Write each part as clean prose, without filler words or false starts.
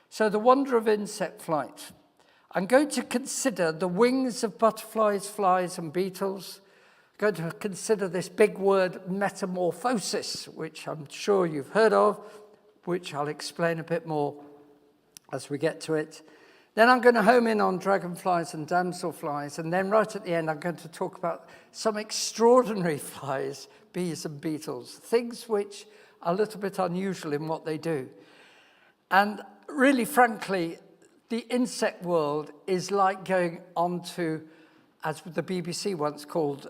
So the wonder of insect flight. I'm going to consider the wings of butterflies, flies, and beetles. I'm going to consider this big word metamorphosis, which I'm sure you've heard of, which I'll explain a bit more as we get to it. Then I'm going to home in on dragonflies and damselflies, and then right at the end I'm going to talk about some extraordinary flies, bees and beetles, things which are a little bit unusual in what they do. And really, frankly, the insect world is like going on to, as the BBC once called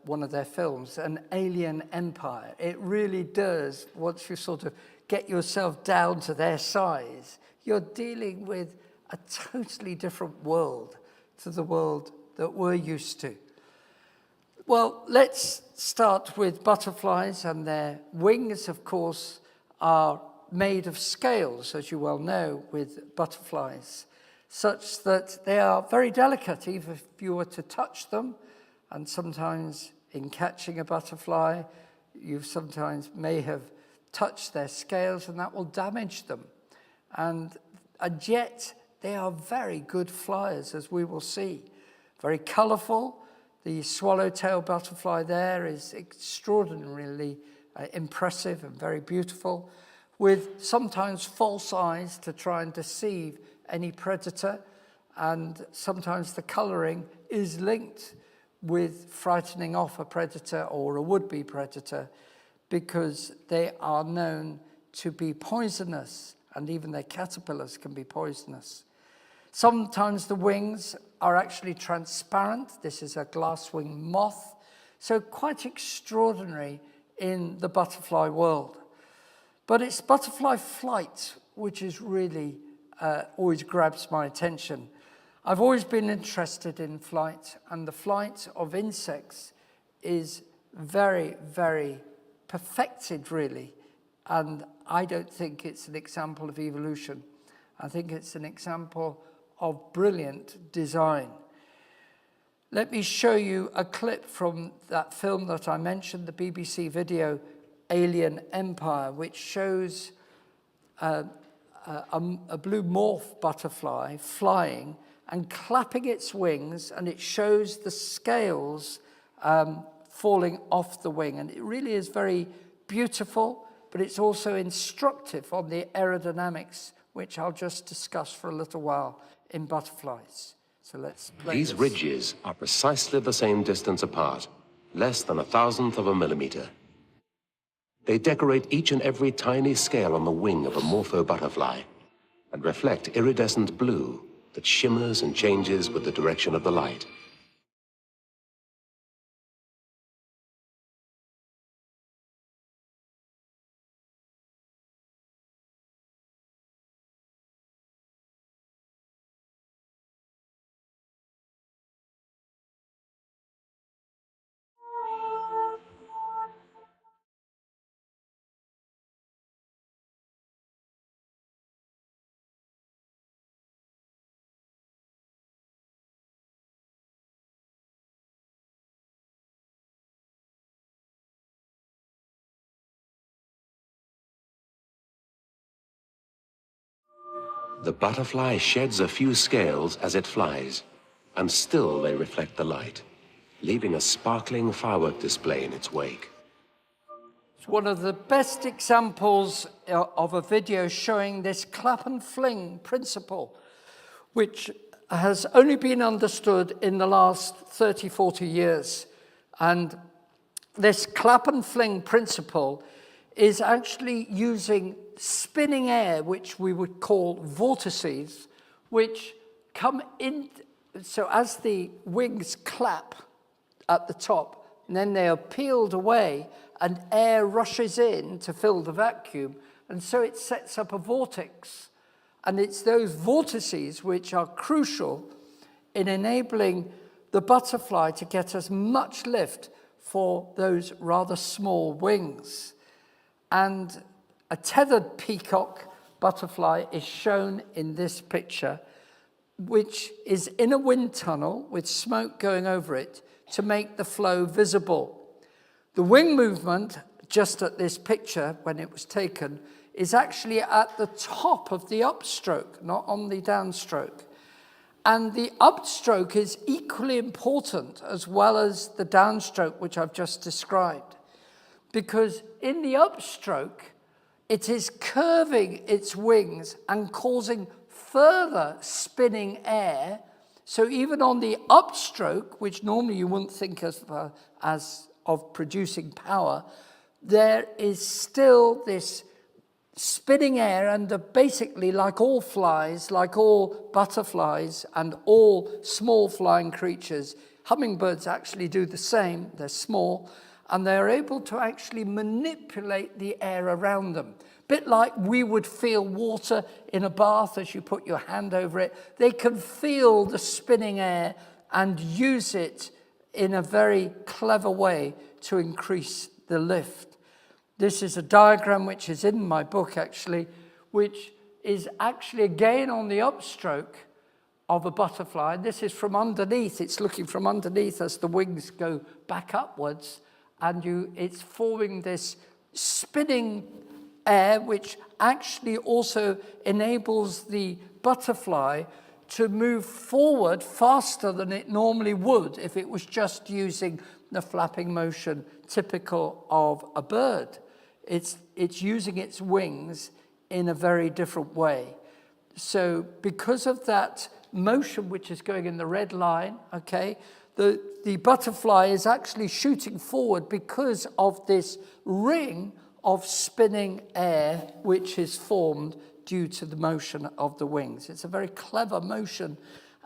one of their films, an alien empire. It really does, once you sort of get yourself down to their size, you're dealing with a totally different world to the world that we're used to. Well, let's start with butterflies, and their wings, of course, are made of scales, as you well know, with butterflies, such that they are very delicate, even if you were to touch them. And sometimes in catching a butterfly, you sometimes may have touched their scales, and that will damage them. And yet, they are very good flyers, as we will see. Very colourful. The swallowtail butterfly there is extraordinarily impressive and very beautiful, with sometimes false eyes to try and deceive any predator, and sometimes the colouring is linked with frightening off a predator or a would-be predator, because they are known to be poisonous, and even their caterpillars can be poisonous. Sometimes the wings are actually transparent. This is a glasswing moth, so quite extraordinary in the butterfly world. But it's butterfly flight which is really always grabs my attention. I've always been interested in flight, and the flight of insects is very, very perfected, really. And I don't think it's an example of evolution. I think it's an example of brilliant design. Let me show you a clip from that film that I mentioned, the BBC video Alien Empire, which shows a blue morph butterfly flying and clapping its wings, and it shows the scales falling off the wing. And it really is very beautiful, but it's also instructive on the aerodynamics, which I'll just discuss for a little while in butterflies. So let's play These this. ridges are precisely the same distance apart, less than 1,000th of a millimeter. They decorate each and every tiny scale on the wing of a morpho butterfly and reflect iridescent blue that shimmers and changes with the direction of the light. The butterfly sheds a few scales as it flies, and still they reflect the light, leaving a sparkling firework display in its wake. It's one of the best examples of a video showing this clap and fling principle, which has only been understood in the last 30, 40 years. And this clap and fling principle is actually using spinning air, which we would call vortices, which come in. So as the wings clap at the top, and then they are peeled away, and air rushes in to fill the vacuum, and so it sets up a vortex. And it's those vortices which are crucial in enabling the butterfly to get as much lift for those rather small wings. And a tethered peacock butterfly is shown in this picture, which is in a wind tunnel with smoke going over it to make the flow visible. The wing movement, just at this picture when it was taken, is actually at the top of the upstroke, not on the downstroke. And the upstroke is equally important as well as the downstroke, which I've just described. Because in the upstroke, it is curving its wings and causing further spinning air. So even on the upstroke, which normally you wouldn't think of producing power, there is still this spinning air, and basically, like all flies, like all butterflies and all small flying creatures, hummingbirds actually do the same. They're small, and they're able to actually manipulate the air around them. A bit like we would feel water in a bath as you put your hand over it. They can feel the spinning air and use it in a very clever way to increase the lift. This is a diagram which is in my book, actually, which is actually again on the upstroke of a butterfly. This is from underneath. It's looking from underneath as the wings go back upwards, and it's forming this spinning air, which actually also enables the butterfly to move forward faster than it normally would if it was just using the flapping motion typical of a bird. It's using its wings in a very different way. So because of that motion, which is going in the red line, okay, the butterfly is actually shooting forward because of this ring of spinning air which is formed due to the motion of the wings. It's a very clever motion,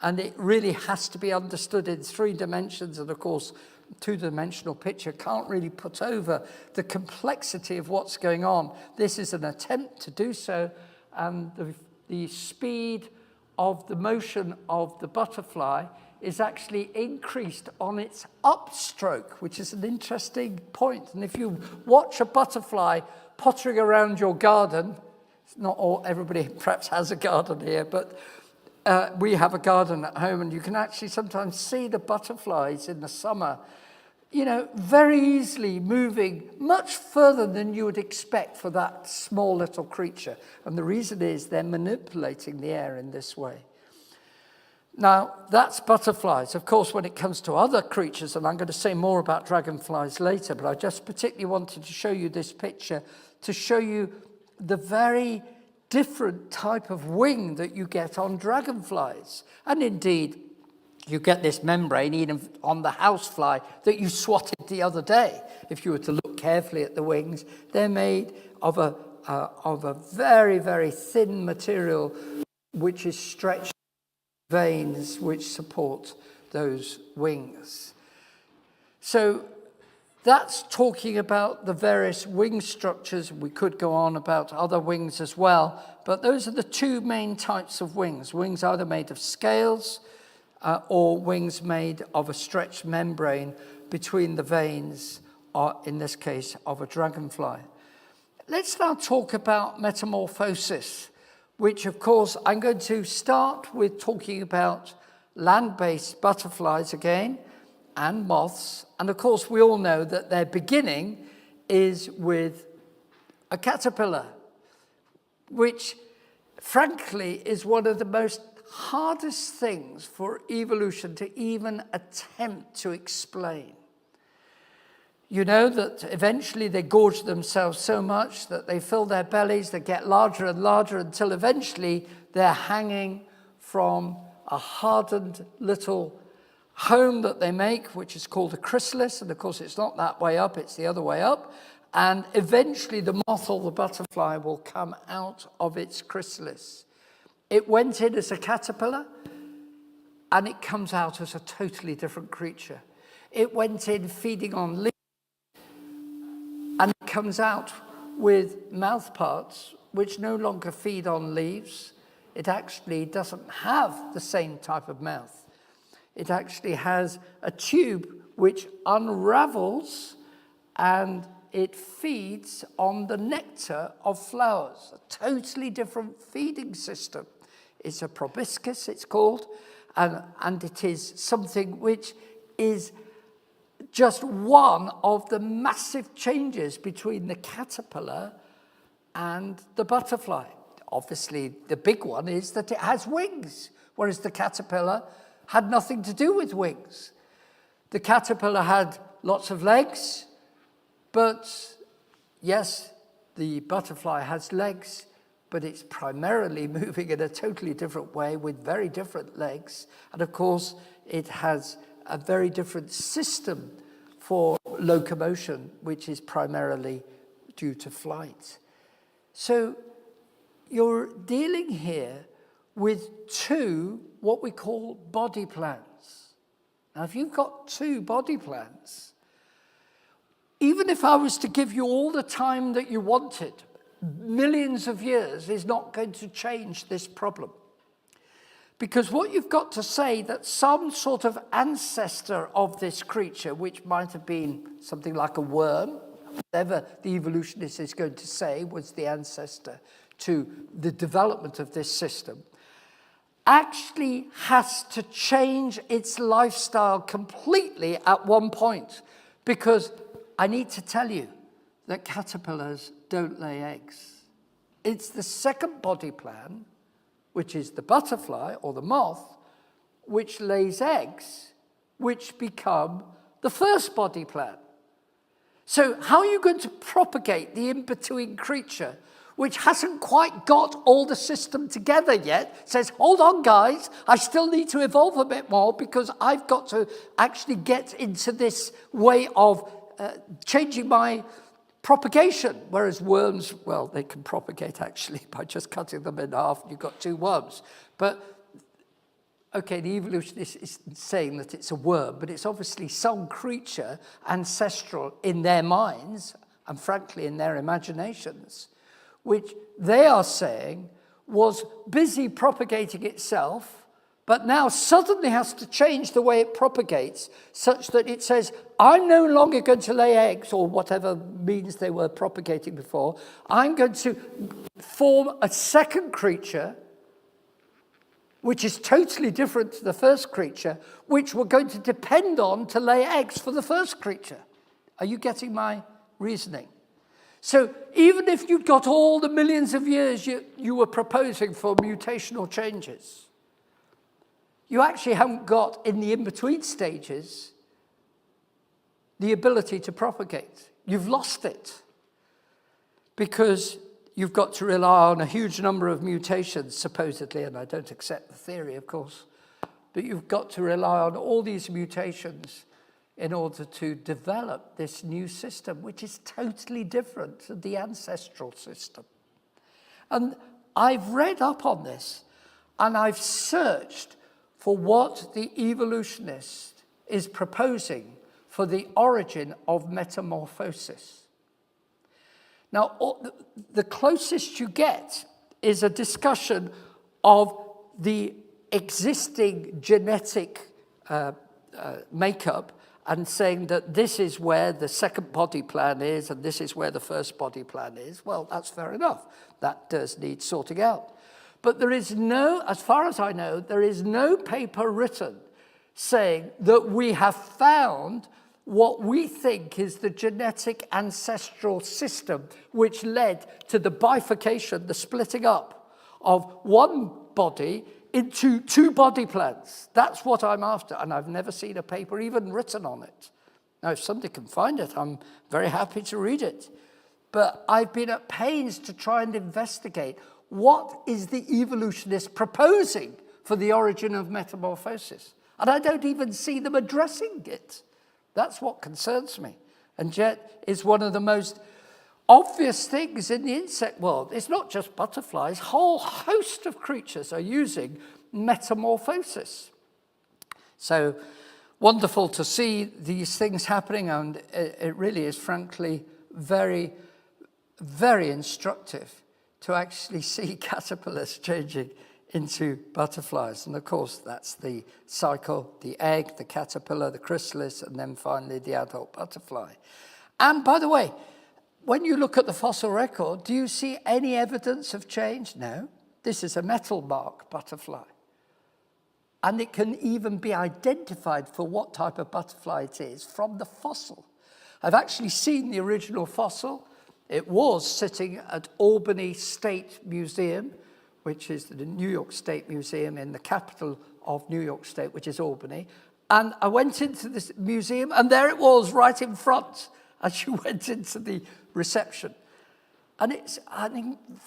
and it really has to be understood in 3 dimensions, and of course, 2-dimensional picture can't really put over the complexity of what's going on. This is an attempt to do so, and the speed of the motion of the butterfly is actually increased on its upstroke, which is an interesting point. And if you watch a butterfly pottering around your garden, not everybody perhaps has a garden here, but we have a garden at home, and you can actually sometimes see the butterflies in the summer, very easily moving much further than you would expect for that small little creature. And the reason is they're manipulating the air in this way. Now, that's butterflies. Of course, when it comes to other creatures, and I'm going to say more about dragonflies later, but I just particularly wanted to show you this picture to show you the very different type of wing that you get on dragonflies. And indeed, you get this membrane even on the housefly that you swatted the other day. If you were to look carefully at the wings, they're made of a very, very thin material which is stretched veins which support those wings. So that's talking about the various wing structures. We could go on about other wings as well, but those are the 2 main types of wings. Wings either made of scales or wings made of a stretched membrane between the veins, or in this case, of a dragonfly. Let's now talk about metamorphosis, which, of course, I'm going to start with talking about land-based butterflies again, and moths. And, of course, we all know that their beginning is with a caterpillar, which, frankly, is one of the most hardest things for evolution to even attempt to explain. You know that eventually they gorge themselves so much that they fill their bellies, they get larger and larger until eventually they're hanging from a hardened little home that they make, which is called a chrysalis. And of course, it's not that way up, it's the other way up. And eventually the moth or the butterfly will come out of its chrysalis. It went in as a caterpillar, and it comes out as a totally different creature. It went in feeding on leaves, and it comes out with mouth parts which no longer feed on leaves. It actually doesn't have the same type of mouth. It actually has a tube which unravels, and it feeds on the nectar of flowers. A totally different feeding system. It's a proboscis, it's called, and it is something which is just one of the massive changes between the caterpillar and the butterfly. Obviously, the big one is that it has wings, whereas the caterpillar had nothing to do with wings. The caterpillar had lots of legs, but yes, the butterfly has legs, but it's primarily moving in a totally different way with very different legs. And of course, it has a very different system for locomotion, which is primarily due to flight. So you're dealing here with two, what we call body plans. Now, if you've got two body plans, even if I was to give you all the time that you wanted, millions of years is not going to change this problem. Because what you've got to say that some sort of ancestor of this creature, which might have been something like a worm, whatever the evolutionist is going to say was the ancestor to the development of this system, actually has to change its lifestyle completely at one point. Because I need to tell you that caterpillars don't lay eggs. It's the second body plan, which is the butterfly or the moth, which lays eggs, which become the first body plan. So how are you going to propagate the in-between creature, which hasn't quite got all the system together yet, says, hold on, guys, I still need to evolve a bit more because I've got to actually get into this way of changing my propagation, whereas worms, well, they can propagate actually by just cutting them in half, and you've got two worms. But, okay, the evolutionist is saying that it's a worm, but it's obviously some creature ancestral in their minds, and frankly in their imaginations, which they are saying was busy propagating itself, but now suddenly has to change the way it propagates such that it says, I'm no longer going to lay eggs or whatever means they were propagating before. I'm going to form a second creature, which is totally different to the first creature, which we're going to depend on to lay eggs for the first creature. Are you getting my reasoning? So even if you'd got all the millions of years you were proposing for mutational changes, you actually haven't got, in the in-between stages, the ability to propagate. You've lost it because you've got to rely on a huge number of mutations, supposedly, and I don't accept the theory, of course, but you've got to rely on all these mutations in order to develop this new system, which is totally different to the ancestral system. And I've read up on this, and I've searched for what the evolutionist is proposing for the origin of metamorphosis. Now, the closest you get is a discussion of the existing genetic makeup and saying that this is where the second body plan is and this is where the first body plan is. Well, that's fair enough. That does need sorting out. But there is no, as far as I know, there is no paper written saying that we have found what we think is the genetic ancestral system which led to the bifurcation, the splitting up of one body into two body plans. That's what I'm after, and I've never seen a paper even written on it. Now, if somebody can find it, I'm very happy to read it. But I've been at pains to try and investigate what is the evolutionist proposing for the origin of metamorphosis. And I don't even see them addressing it. That's what concerns me. And yet, it's one of the most obvious things in the insect world. It's not just butterflies. A whole host of creatures are using metamorphosis. So wonderful to see these things happening, and it really is, frankly, very, very instructive to actually see caterpillars changing into butterflies. And of course, that's the cycle, the egg, the caterpillar, the chrysalis, and then finally the adult butterfly. And by the way, when you look at the fossil record, do you see any evidence of change? No. This is a metal mark butterfly. And it can even be identified for what type of butterfly it is from the fossil. I've actually seen the original fossil. It was sitting at Albany State Museum, which is the New York State Museum in the capital of New York State, which is Albany. And I went into this museum, and there it was right in front as you went into the reception. And it's a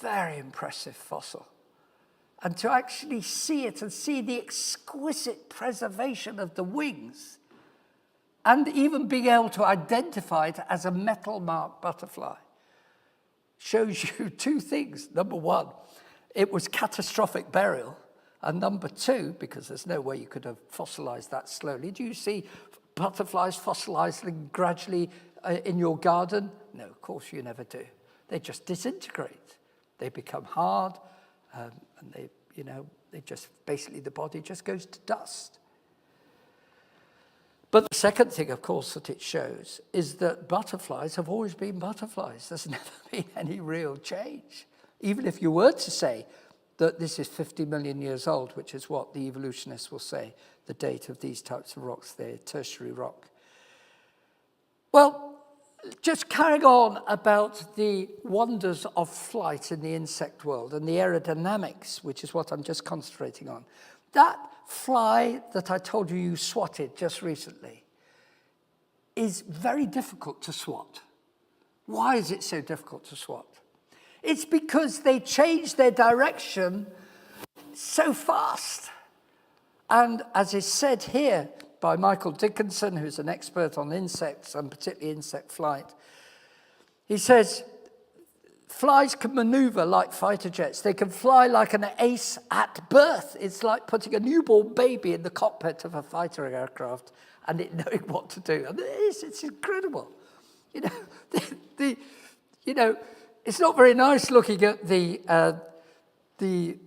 very impressive fossil. And to actually see it and see the exquisite preservation of the wings, and even being able to identify it as a metal-marked butterfly, shows you two things. Number one, it was catastrophic burial. And number two, because there's no way you could have fossilized that slowly. Do you see butterflies fossilizing gradually in your garden? No, of course you never do. They just disintegrate. They become hard, and they just, basically the body just goes to dust. But the second thing, of course, that it shows is that butterflies have always been butterflies. There's never been any real change. Even if you were to say that this is 50 million years old, which is what the evolutionists will say, the date of these types of rocks, they're tertiary rock. Well, just carrying on about the wonders of flight in the insect world and the aerodynamics, which is what I'm just concentrating on. That fly that I told you swatted just recently is very difficult to swat. Why is it so difficult to swat? It's because they change their direction so fast. And as is said here by Michael Dickinson, who's an expert on insects and particularly insect flight, he says, flies can maneuver like fighter jets. They can fly like an ace at birth. It's like putting a newborn baby in the cockpit of a fighter aircraft and it knowing what to do. And it's incredible. It's not very nice looking at the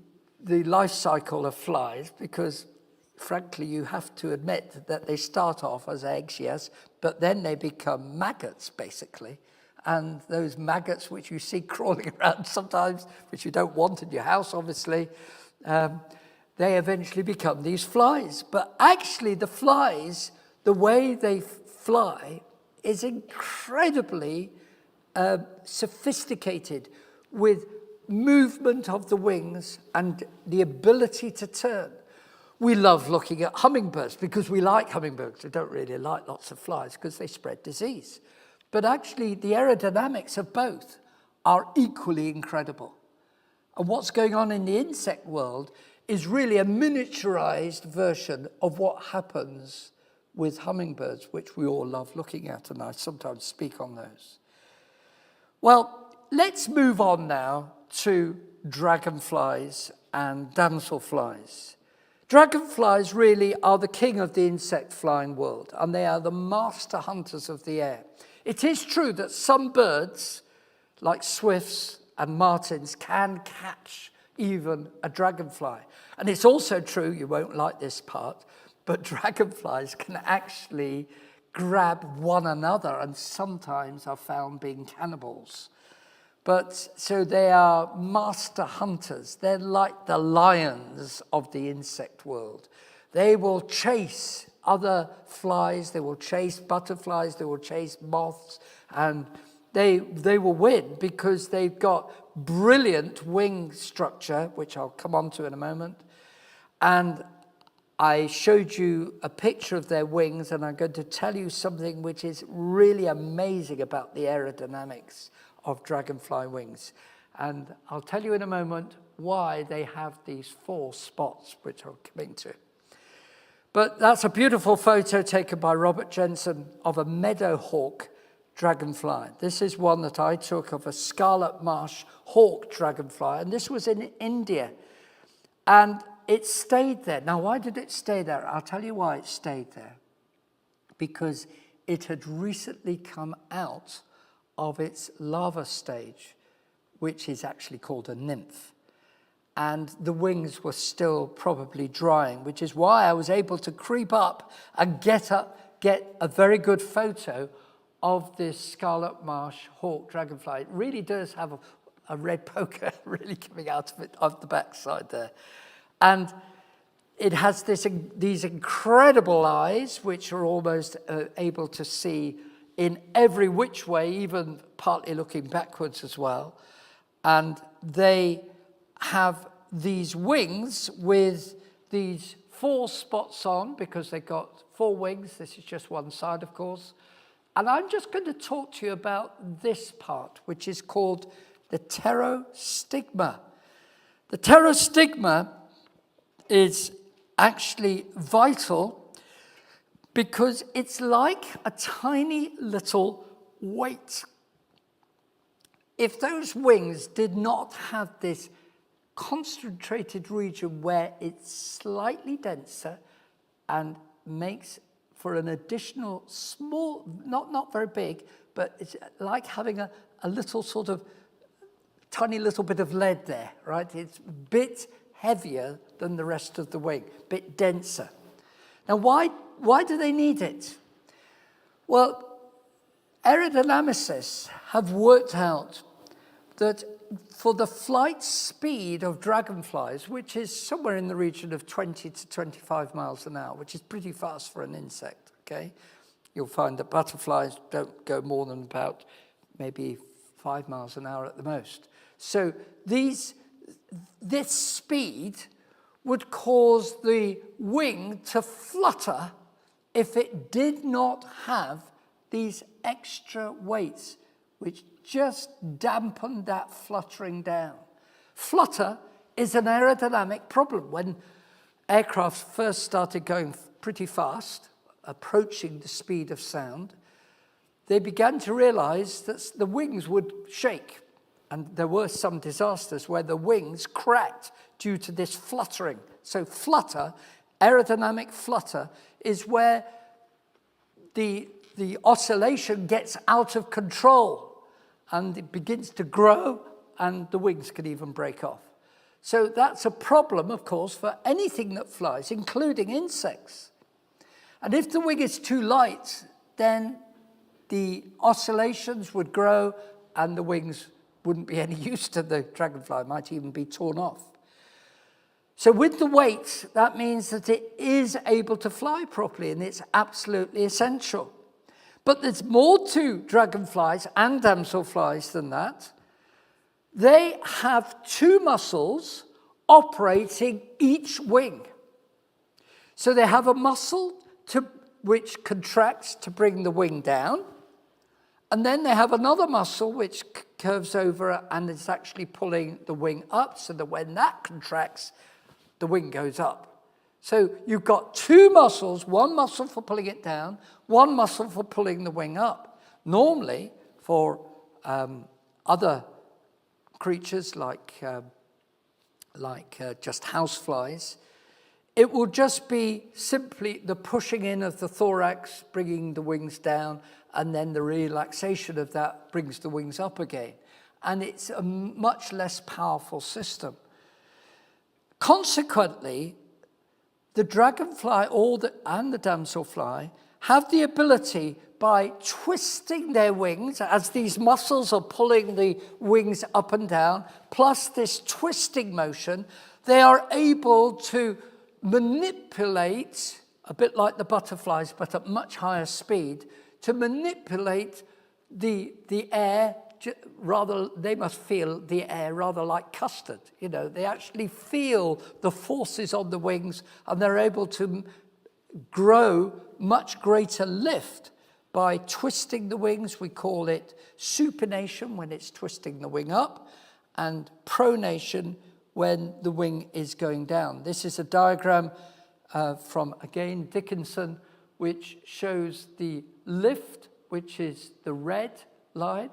life cycle of flies because, frankly, you have to admit that they start off as eggs, yes, but then they become maggots, basically. And those maggots which you see crawling around sometimes, which you don't want in your house, obviously, they eventually become these flies. But actually, the flies, the way they fly, is incredibly sophisticated with movement of the wings and the ability to turn. We love looking at hummingbirds because we like hummingbirds. We don't really like lots of flies because they spread disease. But actually, the aerodynamics of both are equally incredible. And what's going on in the insect world is really a miniaturized version of what happens with hummingbirds, which we all love looking at, and I sometimes speak on those. Well, let's move on now to dragonflies and damselflies. Dragonflies really are the king of the insect flying world, and they are the master hunters of the air. It is true that some birds, like swifts and martins, can catch even a dragonfly. And it's also true, you won't like this part, but dragonflies can actually grab one another and sometimes are found being cannibals. But so they are master hunters. They're like the lions of the insect world. They will chase other flies, they will chase butterflies, they will chase moths, and they will win because they've got brilliant wing structure, which I'll come on to in a moment. And I showed you a picture of their wings, and I'm going to tell you something which is really amazing about the aerodynamics of dragonfly wings. And I'll tell you in a moment why they have these 4 spots, which I'll come into. But that's a beautiful photo taken by Robert Jensen of a meadowhawk dragonfly. This is one that I took of a scarlet marsh hawk dragonfly, and this was in India. And it stayed there. Now, why did it stay there? I'll tell you why it stayed there. Because it had recently come out of its larva stage, which is actually called a nymph. And the wings were still probably drying, which is why I was able to creep up and get a very good photo of this scarlet marsh hawk dragonfly. It really does have a red poker really coming out of it, of the backside there. And it has these incredible eyes, which are almost able to see in every which way, even partly looking backwards as well. And they have these wings with these 4 spots on, because they've got 4 wings. This is just one side, of course. And I'm just going to talk to you about this part, which is called the pterostigma. The pterostigma is actually vital because it's like a tiny little weight. If those wings did not have this concentrated region where it's slightly denser and makes for an additional small, not very big, but it's like having a little sort of tiny little bit of lead there, right? It's a bit heavier than the rest of the wing, a bit denser. Now, why do they need it? Well, aerodynamicists have worked out that for the flight speed of dragonflies, which is somewhere in the region of 20 to 25 miles an hour, which is pretty fast for an insect, okay? You'll find that butterflies don't go more than about maybe 5 miles an hour at the most. So this speed would cause the wing to flutter if it did not have these extra weights, which just dampen that fluttering down. Flutter is an aerodynamic problem. When aircraft first started going pretty fast, approaching the speed of sound, they began to realize that the wings would shake. And there were some disasters where the wings cracked due to this fluttering. So flutter, aerodynamic flutter, is where the oscillation gets out of control and it begins to grow and the wings can even break off. So that's a problem, of course, for anything that flies, including insects. And if the wing is too light, then the oscillations would grow and the wings wouldn't be any use to the dragonfly, might even be torn off. So with the weight, that means that it is able to fly properly, and it's absolutely essential. But there's more to dragonflies and damselflies than that. They have 2 muscles operating each wing. So they have a muscle which contracts to bring the wing down, and then they have another muscle which curves over and is actually pulling the wing up, so that when that contracts, the wing goes up. So you've got 2 muscles, one muscle for pulling it down, one muscle for pulling the wing up. Normally, for other creatures like just houseflies, it will just be simply the pushing in of the thorax, bringing the wings down, and then the relaxation of that brings the wings up again. And it's a much less powerful system. Consequently, the dragonfly and the damselfly have the ability, by twisting their wings, as these muscles are pulling the wings up and down, plus this twisting motion, they are able to manipulate, a bit like the butterflies, but at much higher speed, to manipulate the air. Rather, they must feel the air rather like custard. You know, they actually feel the forces on the wings, and they're able to grow much greater lift by twisting the wings. We call it supination when it's twisting the wing up, and pronation when the wing is going down. This is a diagram from, again, Dickinson, which shows the lift, which is the red line,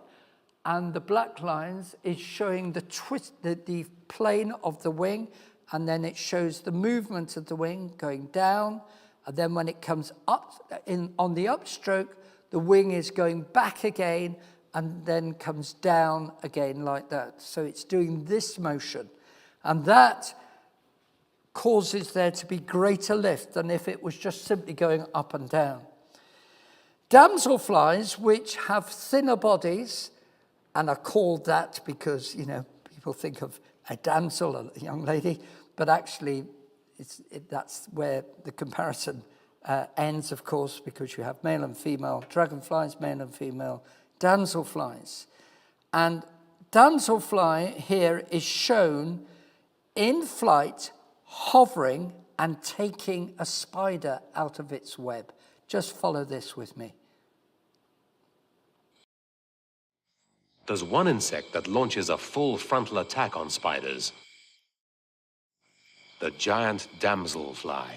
and the black lines is showing the twist, the plane of the wing, and then it shows the movement of the wing going down, and then when it comes up on the upstroke, the wing is going back again and then comes down again like that. So it's doing this motion, and that causes there to be greater lift than if it was just simply going up and down. Damselflies, which have thinner bodies, and are called that because, you know, people think of a damsel, a young lady, but actually that's where the comparison ends, of course, because you have male and female dragonflies, male and female damselflies. And damselfly here is shown in flight, hovering and taking a spider out of its web. Just follow this with me. There's one insect that launches a full frontal attack on spiders. The giant damselfly.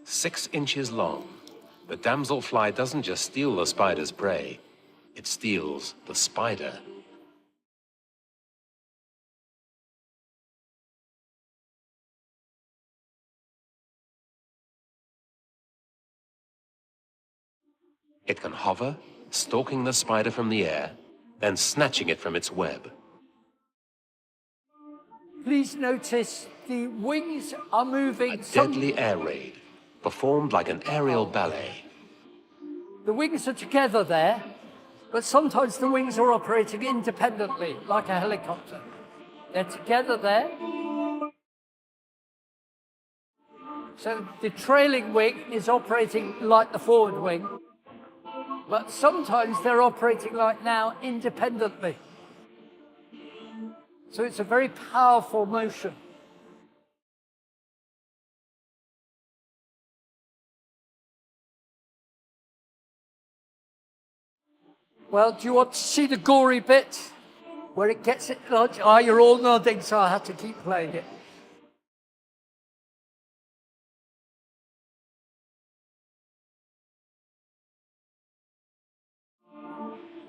6 inches long, the damselfly doesn't just steal the spider's prey, it steals the spider. It can hover, stalking the spider from the air, then snatching it from its web. Please notice the wings are moving. A deadly air raid, performed like an aerial ballet. The wings are together there, but sometimes the wings are operating independently, like a helicopter. They're together there. So the trailing wing is operating like the forward wing, but sometimes they're operating like now independently. So it's a very powerful motion. Well, do you want to see the gory bit where it gets it? Oh, you're all nodding, so I have to keep playing it.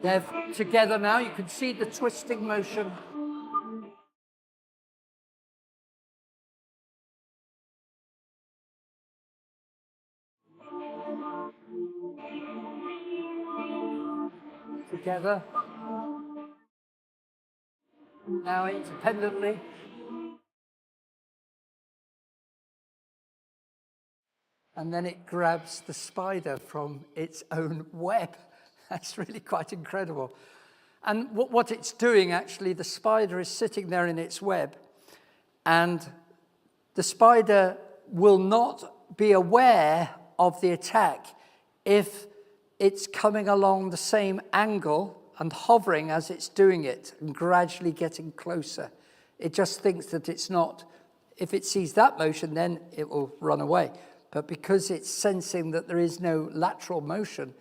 They're together now. You can see the twisting motion. Together. Now independently. And then it grabs the spider from its own web. That's really quite incredible. And what it's doing, actually, the spider is sitting there in its web, and the spider will not be aware of the attack if it's coming along the same angle and hovering as it's doing it and gradually getting closer. It just thinks that it's not. If it sees that motion, then it will run away. But because it's sensing that there is no lateral motion,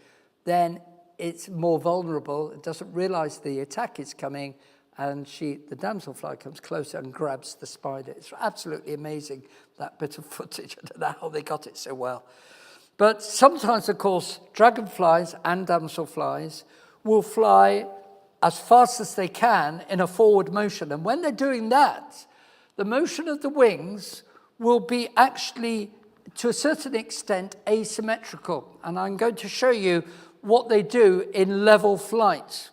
then it's more vulnerable. It doesn't realize the attack is coming, and the damselfly comes closer and grabs the spider. It's absolutely amazing, that bit of footage. I don't know how they got it so well. But sometimes, of course, dragonflies and damselflies will fly as fast as they can in a forward motion. And when they're doing that, the motion of the wings will be actually, to a certain extent, asymmetrical. And I'm going to show you what they do in level flight.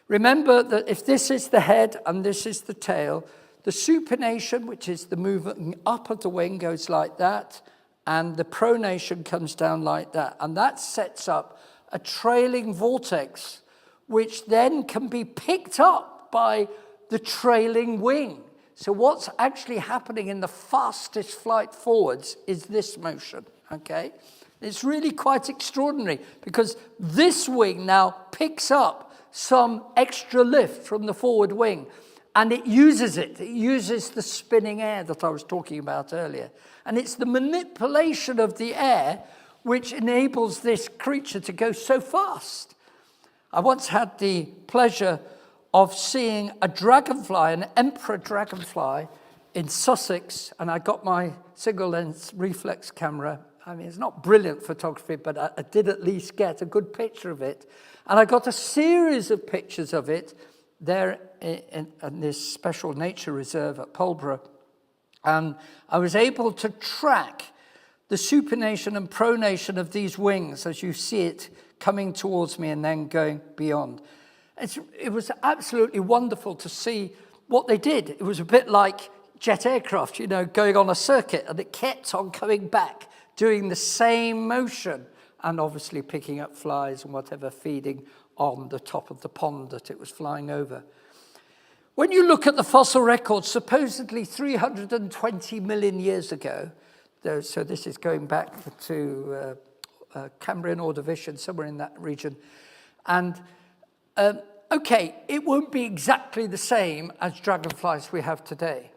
Remember that if this is the head and this is the tail, the supination, which is the movement up of the wing, goes like that, and the pronation comes down like that. And that sets up a trailing vortex, which then can be picked up by the trailing wing. So what's actually happening in the fastest flight forwards is this motion, okay? It's really quite extraordinary, because this wing now picks up some extra lift from the forward wing, and it uses it. It uses the spinning air that I was talking about earlier. And it's the manipulation of the air which enables this creature to go so fast. I once had the pleasure of seeing a dragonfly, an emperor dragonfly, in Sussex, and I got my single lens reflex camera. I mean, it's not brilliant photography, but I did at least get a good picture of it. And I got a series of pictures of it there in this special nature reserve at Polborough. And I was able to track the supination and pronation of these wings as you see it coming towards me and then going beyond. It was absolutely wonderful to see what they did. It was a bit like jet aircraft, going on a circuit, and it kept on coming back, doing the same motion, and obviously picking up flies and whatever, feeding on the top of the pond that it was flying over. When you look at the fossil record, supposedly 320 million years ago, So this is going back to Cambrian Ordovician, somewhere in that region. And okay, it won't be exactly the same as dragonflies we have today.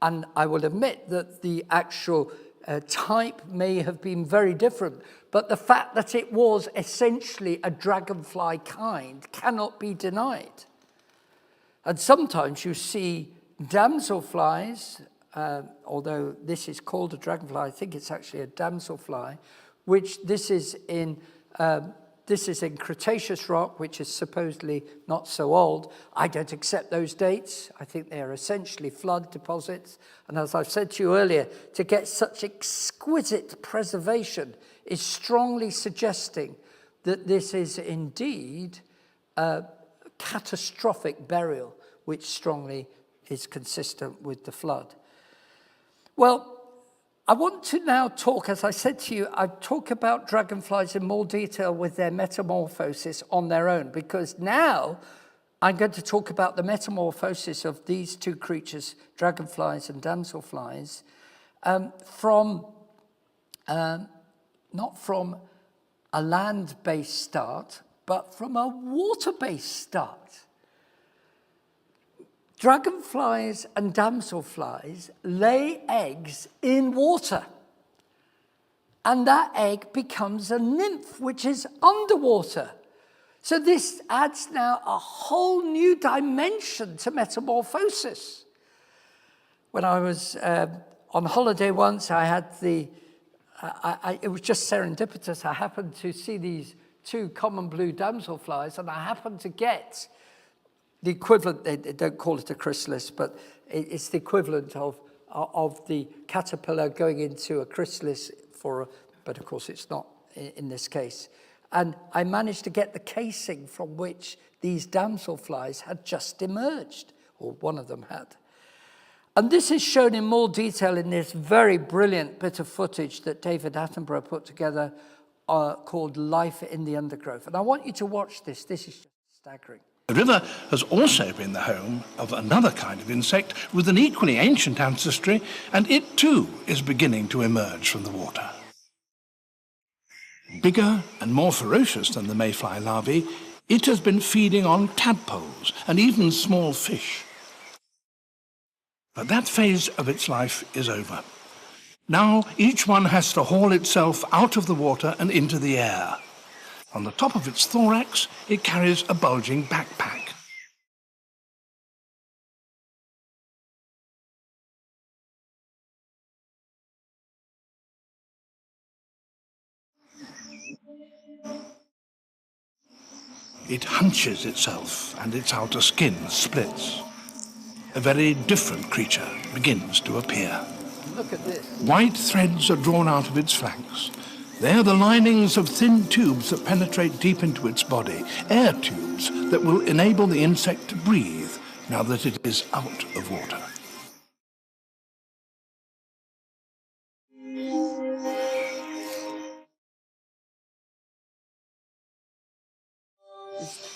And I will admit that the actual type may have been very different, but the fact that it was essentially a dragonfly kind cannot be denied. And sometimes you see damselflies, although this is called a dragonfly, I think it's actually a damselfly, which this is in Cretaceous rock, which is supposedly not so old. I don't accept those dates. I think they are essentially flood deposits. And as I've said to you earlier, to get such exquisite preservation is strongly suggesting that this is indeed a catastrophic burial, which strongly is consistent with the flood. Well, I want to now talk, as I said to you, I talk about dragonflies in more detail with their metamorphosis on their own, because now I'm going to talk about the metamorphosis of these two creatures, dragonflies and damselflies, not from a land-based start, but from a water-based start. Dragonflies and damselflies lay eggs in water. And that egg becomes a nymph, which is underwater. So this adds now a whole new dimension to metamorphosis. When I was on holiday once, I had it was just serendipitous. I happened to see these two common blue damselflies, and I happened to get the equivalent, they don't call it a chrysalis, but it's the equivalent of the caterpillar going into a chrysalis but of course it's not in this case. And I managed to get the casing from which these damselflies had just emerged, or one of them had. And this is shown in more detail in this very brilliant bit of footage that David Attenborough put together called Life in the Undergrowth. And I want you to watch this. This is just staggering. The river has also been the home of another kind of insect with an equally ancient ancestry, and it too is beginning to emerge from the water. Bigger and more ferocious than the mayfly larvae, it has been feeding on tadpoles and even small fish. But that phase of its life is over. Now each one has to haul itself out of the water and into the air. On the top of its thorax, it carries a bulging backpack. It hunches itself and its outer skin splits. A very different creature begins to appear. Look at this. White threads are drawn out of its flanks. They are the linings of thin tubes that penetrate deep into its body, air tubes that will enable the insect to breathe now that it is out of water.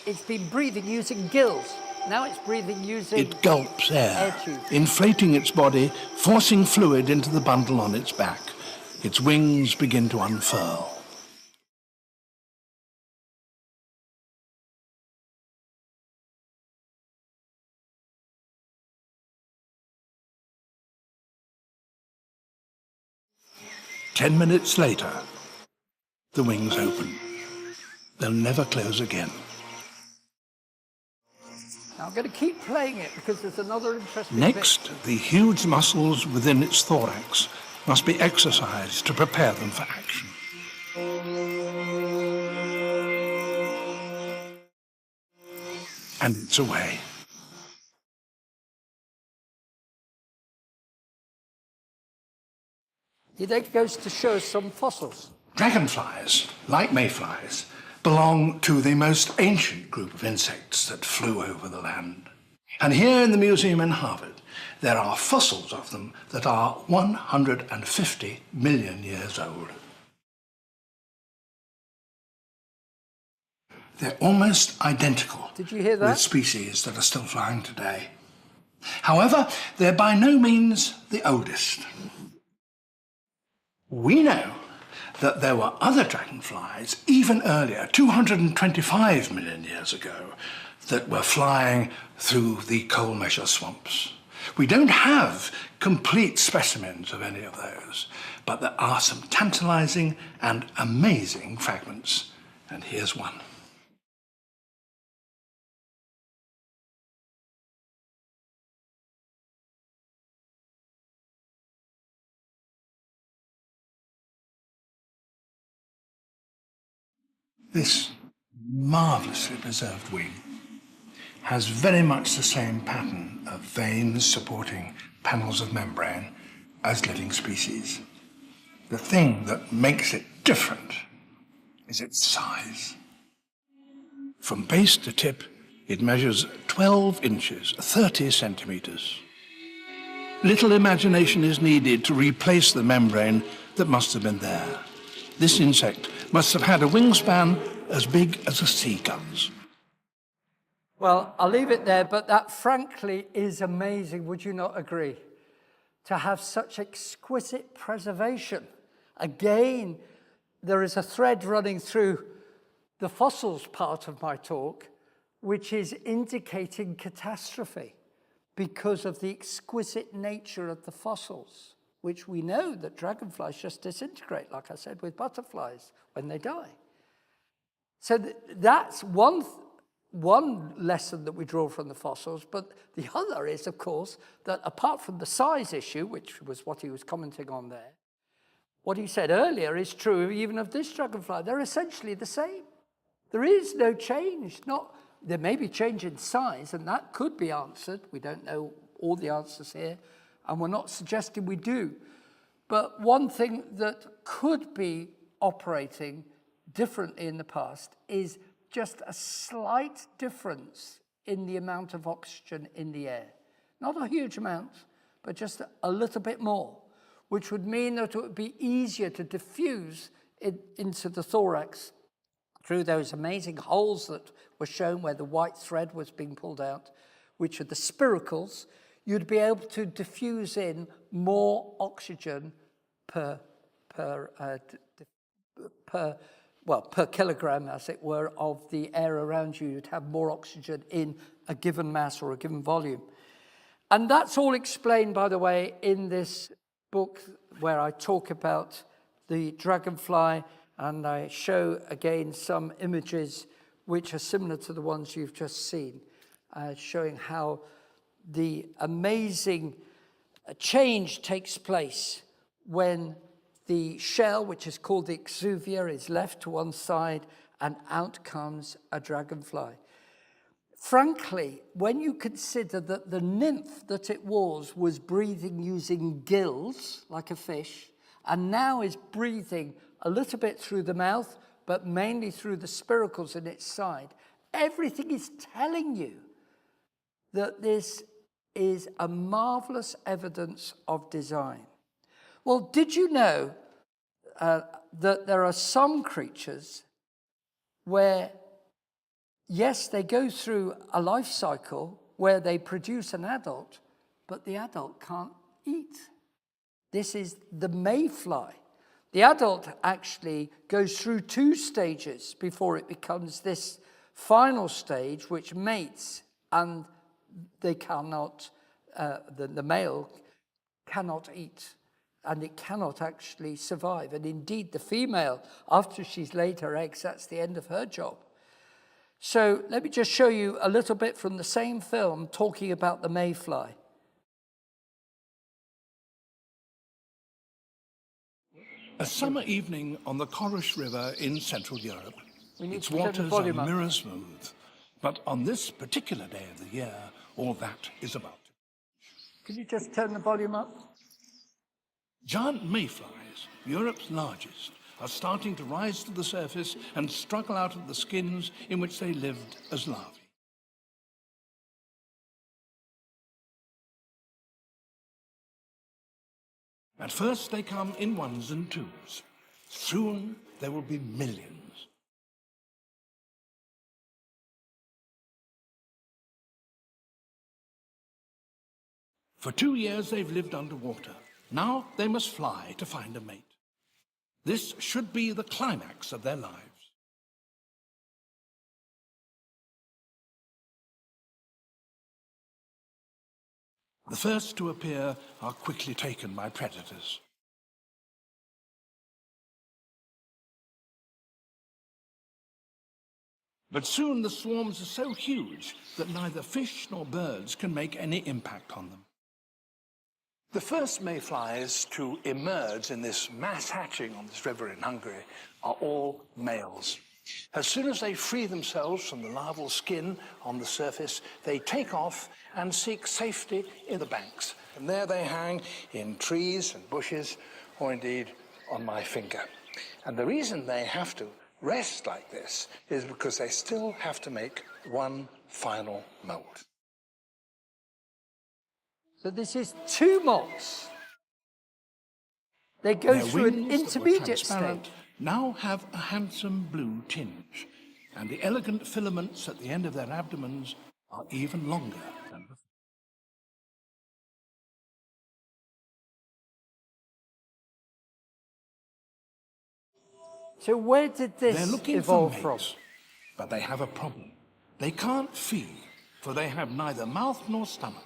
It's been breathing using gills. Now it's breathing using... It gulps air, tubes. inflating its body, forcing fluid into the bundle on its back. Its wings begin to unfurl. Ten minutes later, the wings open. They'll never close again. Now I'm going to keep playing it because there's another interesting Next, bit. the huge muscles within its thorax must be exercised to prepare them for action. And it's away. He then goes to show us some fossils. Dragonflies, like mayflies, belong to the most ancient group of insects that flew over the land. And here in the museum in Harvard, there are fossils of them that are 150 million years old. They're almost identical Did you hear that? with species that are still flying today. However, they're by no means the oldest. We know that there were other dragonflies even earlier, 225 million years ago, that were flying through the coal measure swamps. We don't have complete specimens of any of those, but there are some tantalizing and amazing fragments. And here's one. This marvelously preserved wing has very much the same pattern of veins supporting panels of membrane as living species. The thing that makes it different is its size. From base to tip, it measures 12 inches, 30 centimeters. Little imagination is needed to replace the membrane that must have been there. This insect must have had a wingspan as big as a seagull's. Well, I'll leave it there, but that frankly is amazing, would you not agree? To have such exquisite preservation. Again, there is a thread running through the fossils part of my talk, which is indicating catastrophe because of the exquisite nature of the fossils, which we know that dragonflies just disintegrate, like I said, with butterflies when they die. So that's one lesson that we draw from the fossils, but the other is, of course, that apart from the size issue, which was what he was commenting on there, what he said earlier is true even of this dragonfly. They're essentially the same. There is no change. There may be change in size, and that could be answered. We don't know all the answers here, and we're not suggesting we do. But one thing that could be operating differently in the past is just a slight difference in the amount of oxygen in the air. Not a huge amount, but just a little bit more, which would mean that it would be easier to diffuse it into the thorax through those amazing holes that were shown where the white thread was being pulled out, which are the spiracles. You'd be able to diffuse in more oxygen per kilogram, as it were, of the air around you. You'd have more oxygen in a given mass or a given volume. And that's all explained, by the way, in this book where I talk about the dragonfly, and I show again some images which are similar to the ones you've just seen, showing how the amazing change takes place when the shell, which is called the exuvia, is left to one side, and out comes a dragonfly. Frankly, when you consider that the nymph that it was breathing using gills, like a fish, and now is breathing a little bit through the mouth, but mainly through the spiracles in its side, everything is telling you that this is a marvelous evidence of design. Well, did you know that there are some creatures where, yes, they go through a life cycle where they produce an adult, but the adult can't eat? This is the mayfly. The adult actually goes through 2 stages before it becomes this final stage, which mates, and they cannot, the male cannot eat, and it cannot actually survive. And indeed, the female, after she's laid her eggs, that's the end of her job. So let me just show you a little bit from the same film talking about the mayfly. A summer evening on the Corus River in Central Europe. Its to turn the waters are volume up. mirror smooth. But on this particular day of the year, all that is about. Can you just turn the volume up? Giant mayflies, Europe's largest, are starting to rise to the surface and struggle out of the skins in which they lived as larvae. At first they come in 1s and 2s. Soon there will be millions. For 2 years they've lived underwater. Now they must fly to find a mate. This should be the climax of their lives. The first to appear are quickly taken by predators. But soon the swarms are so huge that neither fish nor birds can make any impact on them. The first mayflies to emerge in this mass hatching on this river in Hungary are all males. As soon as they free themselves from the larval skin on the surface, they take off and seek safety in the banks. And there they hang in trees and bushes, or indeed on my finger. And the reason they have to rest like this is because they still have to make one final molt. So this is 2 molts. They go Their through an wings that were intermediate transparent state. now have a handsome blue tinge, and the elegant filaments at the end of their abdomens are even longer than before. So where did They're this looking evolve for from? mates, but they have a problem. They can't feed, for they have neither mouth nor stomach.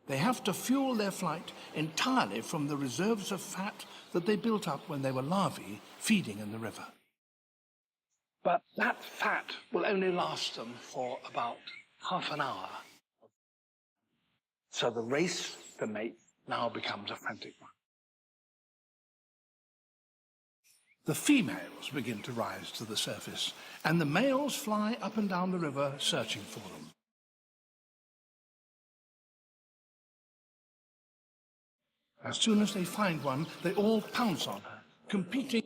They have to fuel their flight entirely from the reserves of fat that they built up when they were larvae feeding in the river. But that fat will only last them for about half an hour. So the race to mate now becomes a frantic one. The females begin to rise to the surface, and the males fly up and down the river searching for them. As soon as they find one, they all pounce on her, competing.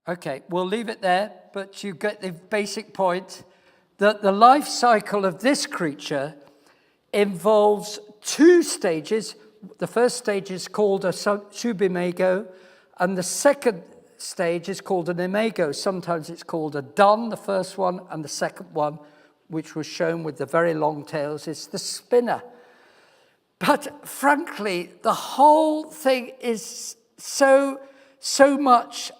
Okay, we'll leave it there, but you get the basic point that the life cycle of this creature involves 2 stages. The first stage is called a subimago, and the second stage is called an imago. Sometimes it's called a dun, the first one, and the second one, which was shown with the very long tails, is the spinner. But frankly, the whole thing is so much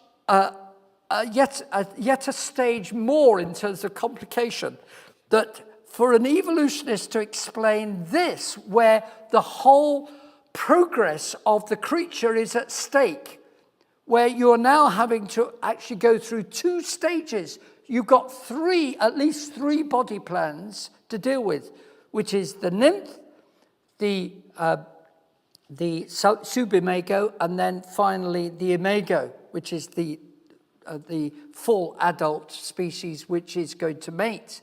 yet a stage more in terms of complication that for an evolutionist to explain this, where the whole progress of the creature is at stake, where you're now having to actually go through 2 stages. You've got at least three body plans to deal with, which is the nymph, the subimago, and then finally the imago, which is the full adult species which is going to mate.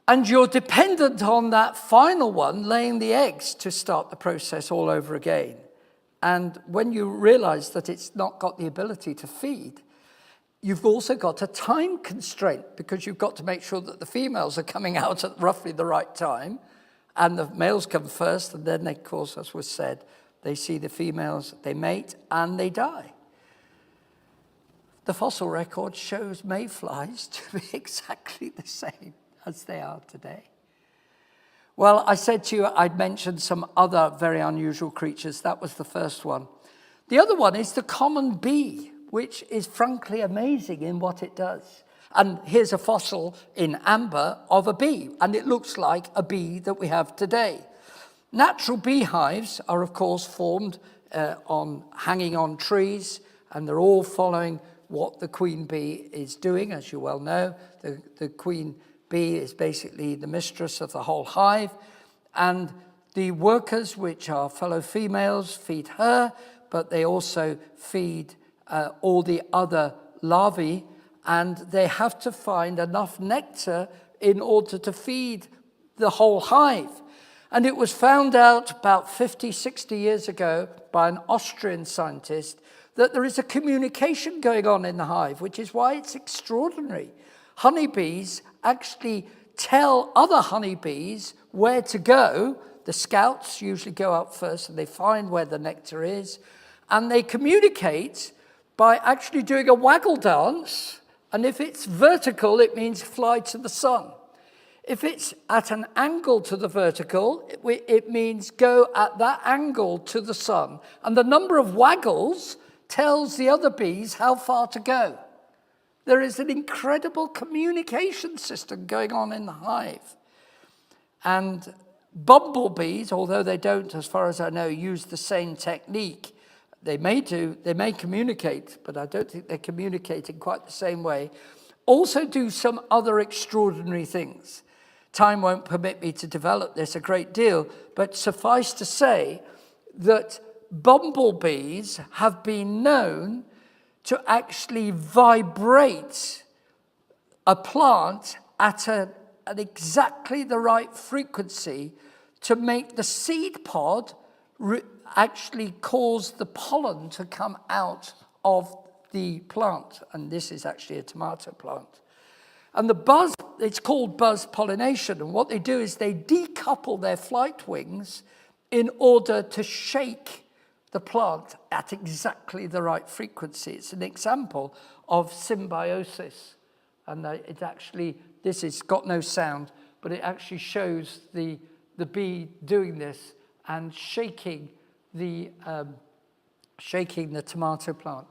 And you're dependent on that final one laying the eggs to start the process all over again. And when you realize that it's not got the ability to feed, you've also got a time constraint, because you've got to make sure that the females are coming out at roughly the right time, and the males come first, and then, of course, as was said, they see the females, they mate, and they die. The fossil record shows mayflies to be exactly the same as they are today. Well, I said to you I'd mentioned some other very unusual creatures. That was the first one. The other one is the common bee, which is frankly amazing in what it does. And here's a fossil in amber of a bee, and it looks like a bee that we have today. Natural beehives are, of course, formed hanging on trees, and they're all following what the queen bee is doing, as you well know. The queen bee is basically the mistress of the whole hive, and the workers, which are fellow females, feed her, but they also feed all the other larvae, and they have to find enough nectar in order to feed the whole hive. And it was found out about 50, 60 years ago by an Austrian scientist that there is a communication going on in the hive, which is why it's extraordinary. Honeybees actually tell other honeybees where to go. The scouts usually go out first and they find where the nectar is. And they communicate by actually doing a waggle dance. And if it's vertical, it means fly to the sun. If it's at an angle to the vertical, it means go at that angle to the sun. And the number of waggles tells the other bees how far to go. There is an incredible communication system going on in the hive. And bumblebees, although they don't, as far as I know, use the same technique, they may communicate, but I don't think they communicate in quite the same way, also do some other extraordinary things. Time won't permit me to develop this a great deal, but suffice to say that bumblebees have been known to actually vibrate a plant at exactly the right frequency to make the seed pod actually cause the pollen to come out of the plant. And this is actually a tomato plant. And the buzz, it's called buzz pollination. And what they do is they decouple their flight wings in order to shake the plant at exactly the right frequency. It's an example of symbiosis. And it actually, this has got no sound, but it actually shows the bee doing this and shaking the tomato plant.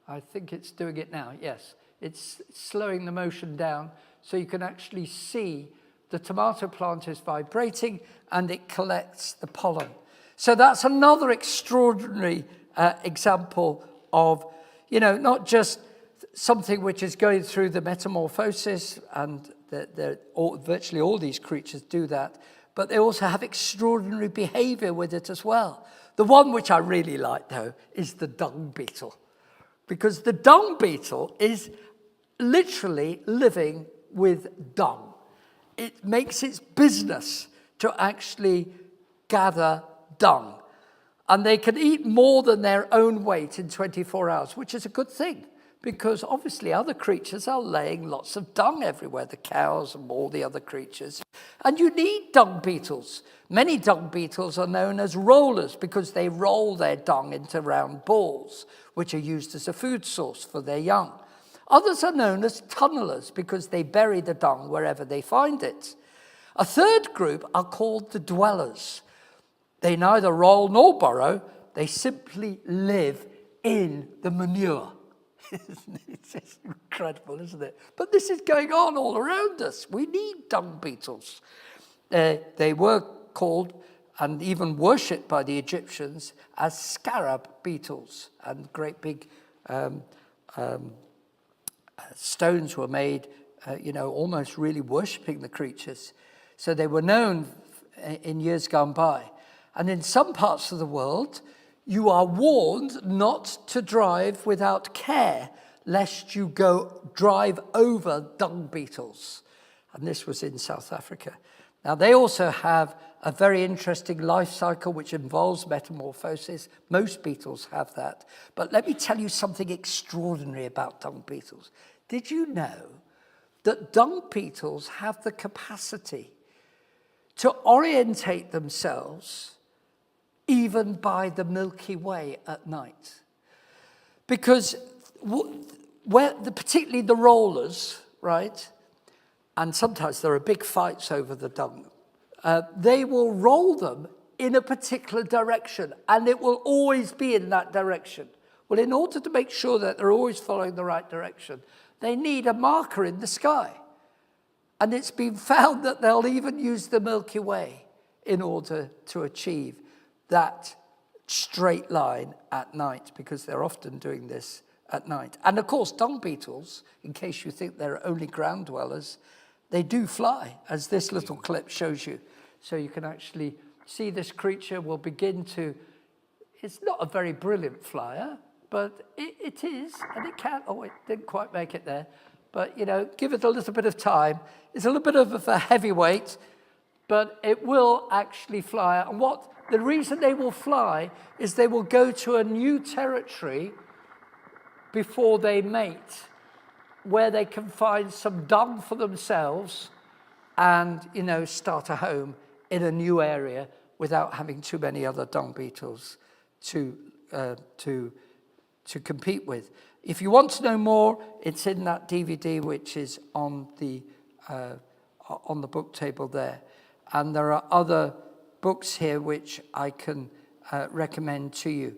I think it's doing it now, yes. It's slowing the motion down so you can actually see the tomato plant is vibrating and it collects the pollen. So that's another extraordinary example of, not just something which is going through the metamorphosis, and virtually all these creatures do that, but they also have extraordinary behavior with it as well. The one which I really like, though, is the dung beetle, because the dung beetle is literally living with dung. It makes its business to actually gather dung. And they can eat more than their own weight in 24 hours, which is a good thing, because obviously other creatures are laying lots of dung everywhere, the cows and all the other creatures. And you need dung beetles. Many dung beetles are known as rollers because they roll their dung into round balls, which are used as a food source for their young. Others are known as tunnelers because they bury the dung wherever they find it. A third group are called the dwellers. They neither roll nor burrow, they simply live in the manure. It's incredible, isn't it? But this is going on all around us. We need dung beetles. They were called and even worshipped by the Egyptians as scarab beetles, and great big stones were made, almost really worshipping the creatures. So they were known in years gone by. And in some parts of the world, you are warned not to drive without care, lest you drive over dung beetles. And this was in South Africa. Now, they also have a very interesting life cycle which involves metamorphosis. Most beetles have that. But let me tell you something extraordinary about dung beetles. Did you know that dung beetles have the capacity to orientate themselves even by the Milky Way at night? Because particularly the rollers, right, and sometimes there are big fights over the dung, they will roll them in a particular direction, and it will always be in that direction. Well, in order to make sure that they're always following the right direction, they need a marker in the sky. And it's been found that they'll even use the Milky Way in order to achieve that straight line at night, because they're often doing this at night. And of course, dung beetles, in case you think they're only ground dwellers, they do fly, as this little clip shows you. So you can actually see this creature will begin to, it's not a very brilliant flyer, but it is, and it can, it didn't quite make it there. But, give it a little bit of time. It's a little bit of a heavyweight, but it will actually fly. And the reason they will fly is they will go to a new territory before they mate, where they can find some dung for themselves and, start a home in a new area without having too many other dung beetles to compete with. If you want to know more, it's in that DVD, which is on the book table there. And there are other books here which I can recommend to you.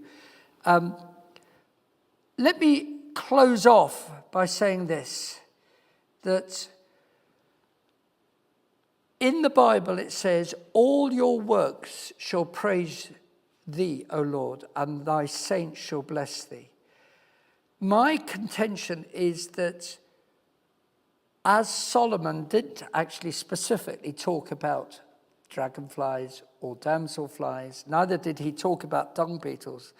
let me close off by saying this, that in the Bible it says, all your works shall praise thee, O Lord, and thy saints shall bless thee. My contention is that as Solomon didn't actually specifically talk about dragonflies or damselflies, neither did he talk about dung beetles,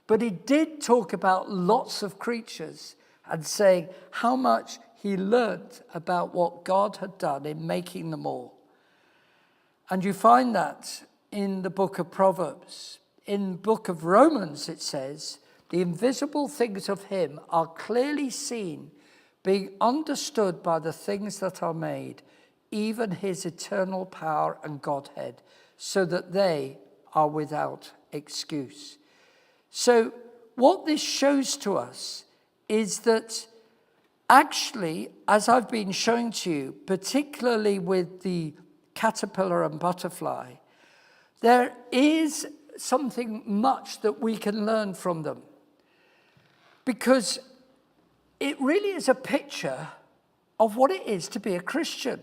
but he did talk about lots of creatures and saying how much he learnt about what God had done in making them all. And you find that in the book of Proverbs. In the book of Romans, it says, the invisible things of him are clearly seen, being understood by the things that are made, even his eternal power and Godhead, so that they are without excuse. So what this shows to us is that actually, as I've been showing to you, particularly with the caterpillar and butterfly, there is something much that we can learn from them. Because it really is a picture of what it is to be a Christian.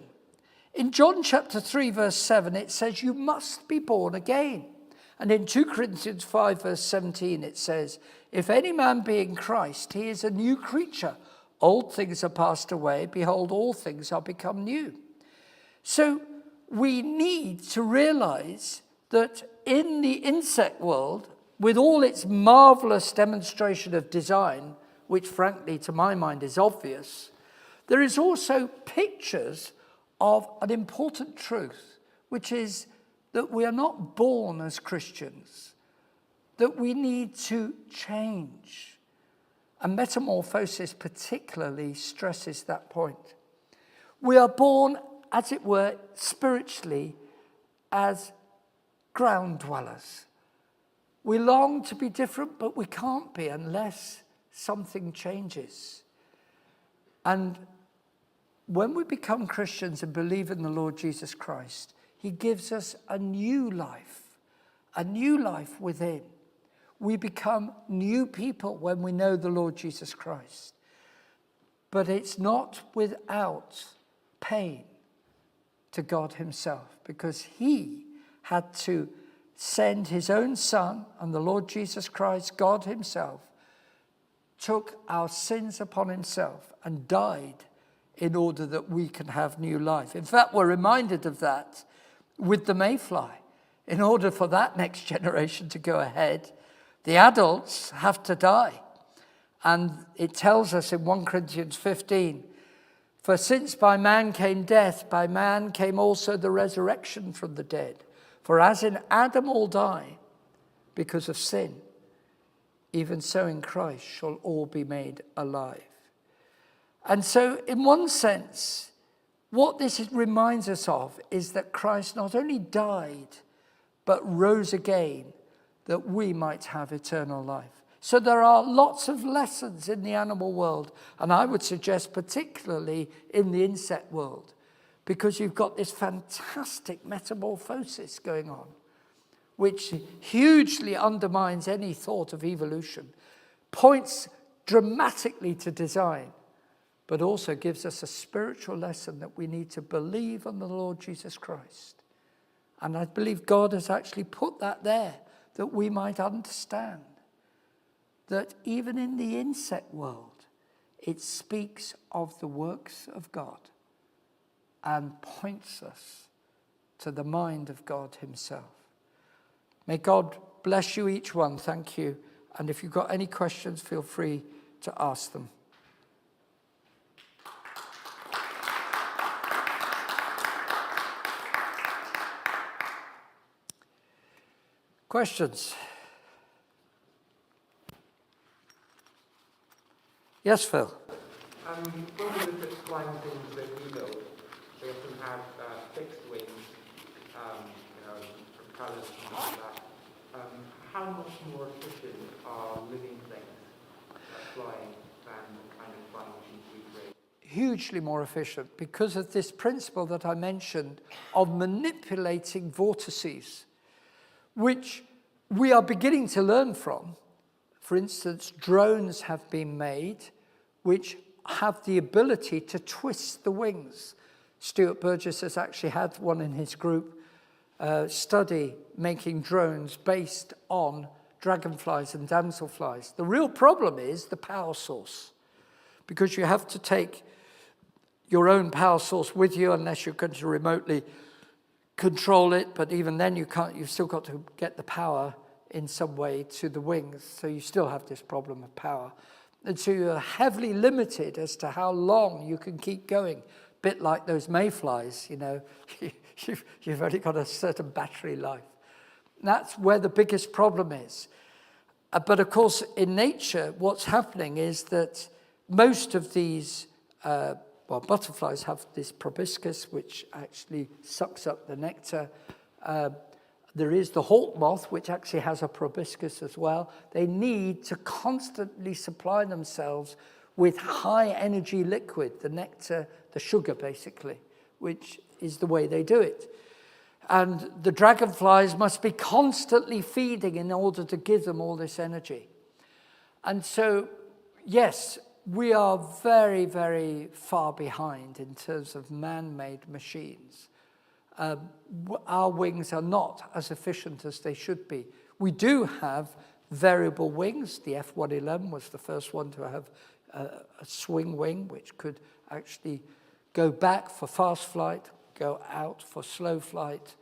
In John chapter 3, verse 7, it says, you must be born again. And in 2 Corinthians 5, verse 17, it says, if any man be in Christ, he is a new creature. Old things are passed away. Behold, all things are become new. So we need to realize that in the insect world, with all its marvelous demonstration of design, which frankly to my mind is obvious, there is also pictures of an important truth, which is that we are not born as Christians, that we need to change. And metamorphosis particularly stresses that point. We are born, as it were, spiritually as ground dwellers. We long to be different, but we can't be unless something changes. And when we become Christians and believe in the Lord Jesus Christ, he gives us a new life within. We become new people when we know the Lord Jesus Christ. But it's not without pain to God himself, because he had to send his own son, and the Lord Jesus Christ, God himself, took our sins upon himself and died in order that we can have new life. In fact, we're reminded of that with the mayfly. In order for that next generation to go ahead, the adults have to die. And it tells us in 1 Corinthians 15, for since by man came death, by man came also the resurrection from the dead. For as in Adam all die because of sin, even so in Christ shall all be made alive. And so in one sense, what this reminds us of is that Christ not only died, but rose again, that we might have eternal life. So there are lots of lessons in the animal world, and I would suggest particularly in the insect world, because you've got this fantastic metamorphosis going on, which hugely undermines any thought of evolution, points dramatically to design, but also gives us a spiritual lesson that we need to believe on the Lord Jesus Christ. And I believe God has actually put that there, that we might understand that even in the insect world, it speaks of the works of God and points us to the mind of God himself. May God bless you each one. Thank you. And if you've got any questions, feel free to ask them. Questions? Yes, Phil. When we look at flying things that we build, they often have fixed wings, propellers and things like that. How much more efficient are living things flying than the kind of flying machines we create? Hugely more efficient because of this principle that I mentioned of manipulating vortices, which we are beginning to learn from For instance, drones have been made which have the ability to twist the wings. Stuart Burgess has actually had one in his group study making drones based on dragonflies and damselflies. The real problem is the power source, because you have to take your own power source with you unless you're going to remotely control it, but even then you can't, you've still got to get the power in some way to the wings, so you still have this problem of power. And so you're heavily limited as to how long you can keep going. A bit like those mayflies, you know, you've only got a certain battery life. That's where the biggest problem is. But of course, in nature, what's happening is that most of these, butterflies have this proboscis, which actually sucks up the nectar. There is the hawk moth, which actually has a proboscis as well. They need to constantly supply themselves with high energy liquid, the nectar, the sugar basically, which is the way they do it. And the dragonflies must be constantly feeding in order to give them all this energy. And so, yes, we are very, very far behind in terms of man-made machines. Our wings are not as efficient as they should be. We do have variable wings. The F-111 was the first one to have a swing wing, which could actually go back for fast flight, go out for slow flight.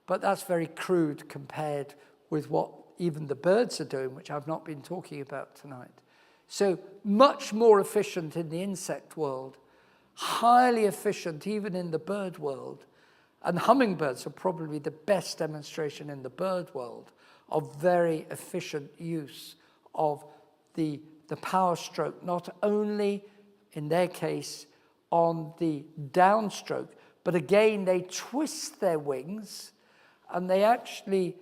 But that's very crude compared with what even the birds are doing, which I've not been talking about tonight. So much more efficient in the insect world, highly efficient even in the bird world. And hummingbirds are probably the best demonstration in the bird world of very efficient use of the power stroke, not only in their case on the downstroke, but again, they twist their wings and they actually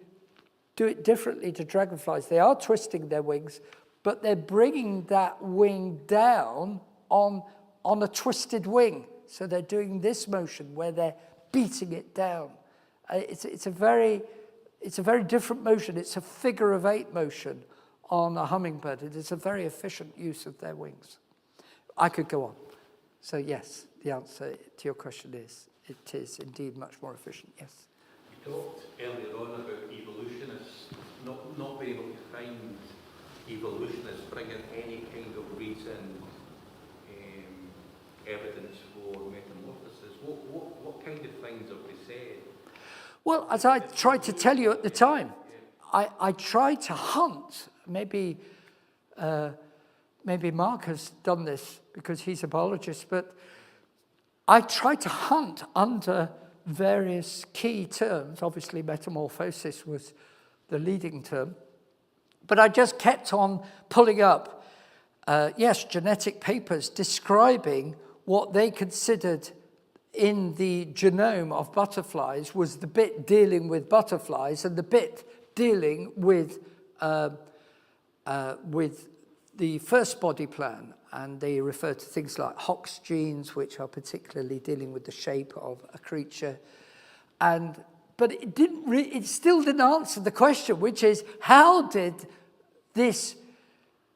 do it differently to dragonflies. They are twisting their wings, but they're bringing that wing down on a twisted wing. So they're doing this motion where they're beating it down. It's a very different motion. It's a figure-of-8 motion on a hummingbird. It is a very efficient use of their wings. I could go on. So yes, the answer to your question is, it is indeed much more efficient, yes. You talked earlier on about evolutionists not being able to find evolutionists bringing any kind of reason, evidence for metamorphosis. What kind of things have they said? Well, as I tried to tell you at the time, I tried to hunt. Maybe Mark has done this because he's a biologist, but I tried to hunt under various key terms. Obviously, metamorphosis was the leading term. But I just kept on pulling up, genetic papers describing what they considered in the genome of butterflies was the bit dealing with butterflies and the bit dealing with the first body plan. And they refer to things like Hox genes, which are particularly dealing with the shape of a creature. But it still didn't answer the question, which is, how did this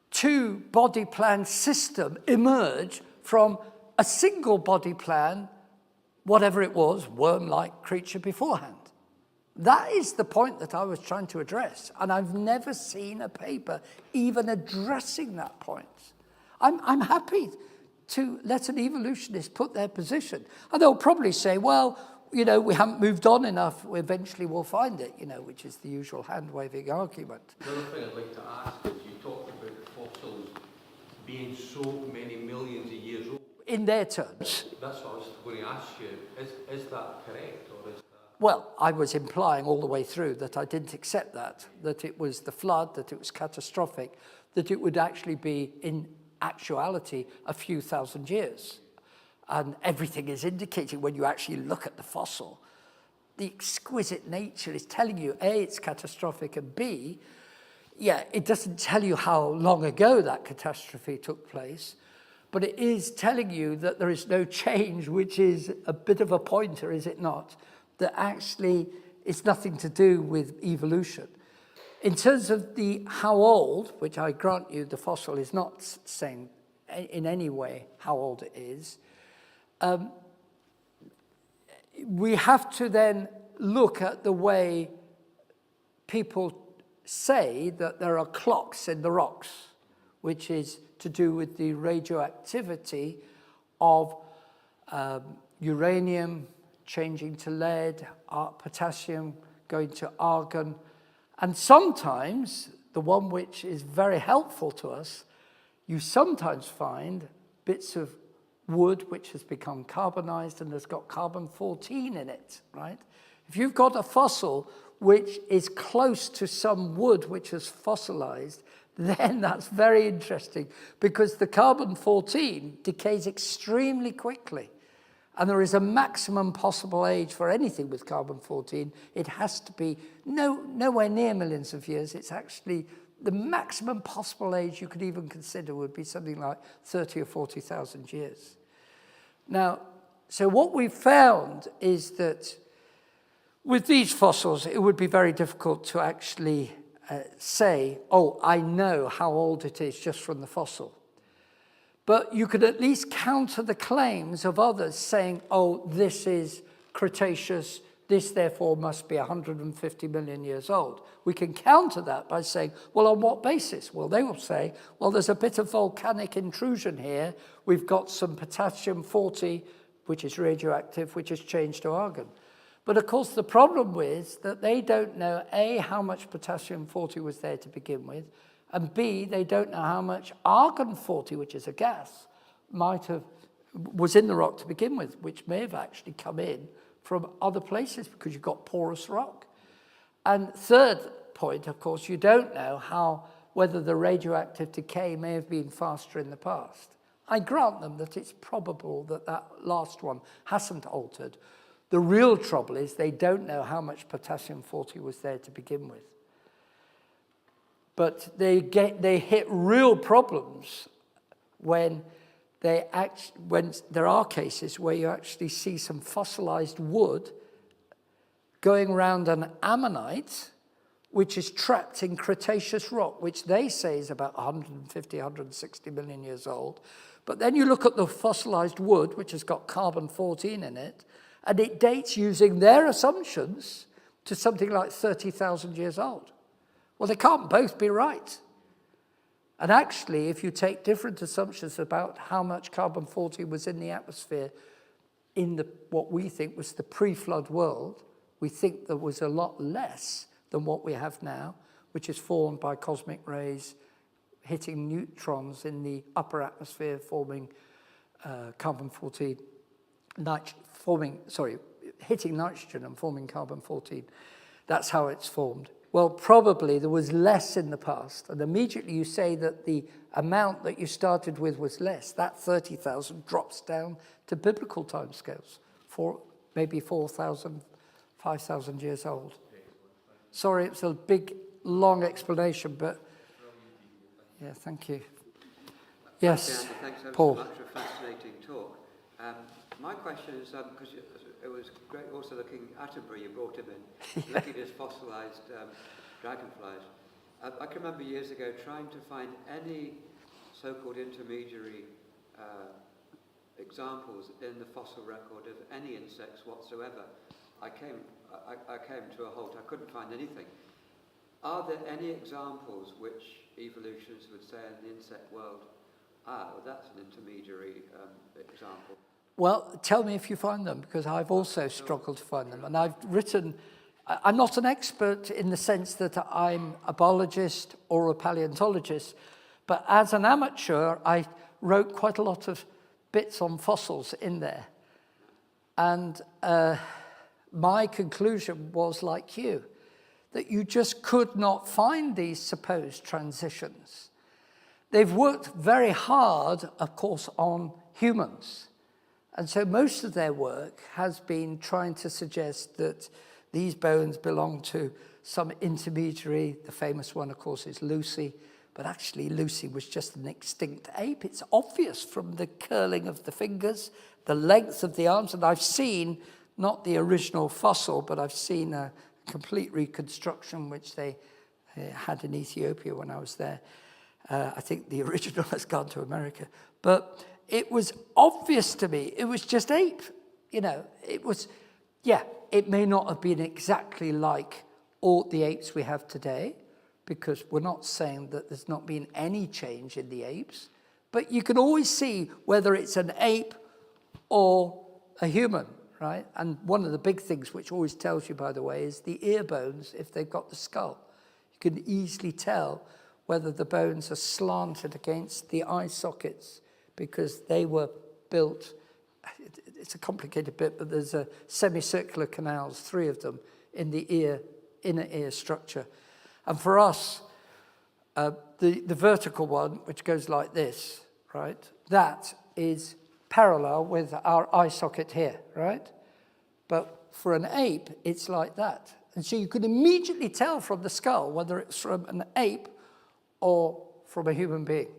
two body plan system emerge from a single body plan, whatever it was, worm-like creature beforehand? That is the point that I was trying to address. And I've never seen a paper even addressing that point. I'm happy to let an evolutionist put their position. And they'll probably say, well, we haven't moved on enough. Eventually we'll find it, which is the usual hand-waving argument. The other thing I'd like to ask is, you talked about fossils being so many millions of years old. In their terms. That's what I was going to ask you. Is that correct, or is that... Well, I was implying all the way through that I didn't accept that it was the flood, that it was catastrophic, that it would actually be, in actuality, a few thousand years. And everything is indicating, when you actually look at the fossil, the exquisite nature is telling you, A, it's catastrophic, and B, it doesn't tell you how long ago that catastrophe took place, but it is telling you that there is no change, which is a bit of a pointer, is it not? That actually it's nothing to do with evolution. In terms of the how old, which I grant you the fossil is not saying in any way how old it is, we have to then look at the way people say that there are clocks in the rocks, which is to do with the radioactivity of uranium changing to lead, potassium going to argon, and sometimes, the one which is very helpful to us, you sometimes find bits of wood which has become carbonized and has got carbon-14 in it, right? If you've got a fossil which is close to some wood which is fossilized, then that's very interesting because the carbon-14 decays extremely quickly. And there is a maximum possible age for anything with carbon-14. It has to be nowhere near millions of years. It's actually the maximum possible age you could even consider would be something like 30 or 40,000 years. Now, so what we've found is that with these fossils, it would be very difficult to actually say, oh, I know how old it is just from the fossil. But you could at least counter the claims of others saying, oh, this is Cretaceous, this therefore must be 150 million years old. We can counter that by saying, well, on what basis? Well, they will say, well, there's a bit of volcanic intrusion here. We've got some potassium-40, which is radioactive, which has changed to argon. But of course, the problem is that they don't know, A, how much potassium-40 was there to begin with, and B, they don't know how much argon-40, which is a gas, was in the rock to begin with, which may have actually come in from other places because you've got porous rock. And third point, of course, you don't know whether the radioactive decay may have been faster in the past. I grant them that it's probable that that last one hasn't altered. The real trouble is they don't know how much potassium-40 was there to begin with. But they hit real problems when there are cases where you actually see some fossilized wood going around an ammonite, which is trapped in Cretaceous rock, which they say is about 150, 160 million years old. But then you look at the fossilized wood, which has got carbon-14 in it, and it dates using their assumptions to something like 30,000 years old. Well, they can't both be right. And actually, if you take different assumptions about how much carbon-40 was in the atmosphere in what we think was the pre-flood world, we think there was a lot less than what we have now, which is formed by cosmic rays hitting neutrons in the upper atmosphere, forming carbon-14, hitting nitrogen and forming carbon-14. That's how it's formed. Well, probably there was less in the past, and immediately you say that the amount that you started with was less. That 30,000 drops down to biblical timescales, for maybe 4,000, 5,000 years old. Sorry, it's a big, long explanation, but yeah, thank you. Yes, thanks ever Paul. so much for a fascinating talk. My question is, because it was great also looking at Attenborough, you brought him in, looking at his fossilized dragonflies. I can remember years ago trying to find any so-called intermediary examples in the fossil record of any insects whatsoever. I came to a halt. I couldn't find anything. Are there any examples which evolutionists would say in the insect world, well, that's an intermediary example? Well, tell me if you find them, because I've also struggled to find them. And I've written, I'm not an expert in the sense that I'm a biologist or a paleontologist, but as an amateur, I wrote quite a lot of bits on fossils in there. And my conclusion was, like you, that you just could not find these supposed transitions. They've worked very hard, of course, on humans. And so most of their work has been trying to suggest that these bones belong to some intermediary. The famous one, of course, is Lucy. But actually, Lucy was just an extinct ape. It's obvious from the curling of the fingers, the length of the arms. And I've seen, not the original fossil, but I've seen a complete reconstruction which they had in Ethiopia when I was there. I think the original has gone to America. But it was obvious to me, it was just ape. You know, it was, yeah, it may not have been exactly like all the apes we have today, because we're not saying that there's not been any change in the apes, but you can always see whether it's an ape or a human, right? And one of the big things which always tells you, by the way, is the ear bones, if they've got the skull. You can easily tell whether the bones are slanted against the eye sockets, because they were built, it's a complicated bit, but there's a semicircular canals, 3 of them, in the inner ear structure. And for us, the vertical one, which goes like this, right, that is parallel with our eye socket here, right? But for an ape, it's like that. And so you can immediately tell from the skull whether it's from an ape or from a human being.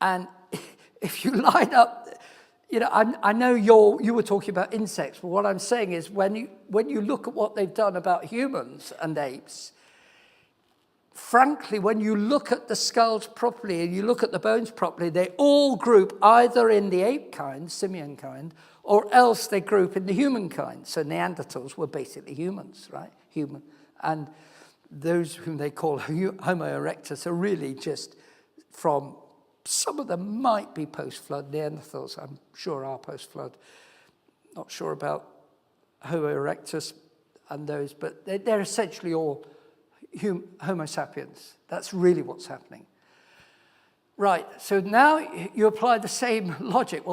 And if you line up, you know, I know you were talking about insects, but what I'm saying is when you look at what they've done about humans and apes, frankly, when you look at the skulls properly and you look at the bones properly, they all group either in the ape kind, simian kind, or else they group in the human kind. So Neanderthals were basically humans, right? Human. And those whom they call Homo erectus are really just from, some of them might be post-flood. Neanderthals, I'm sure, are post-flood. Not sure about Homo erectus and those, but they're essentially all Homo sapiens. That's really what's happening. Right, so now you apply the same logic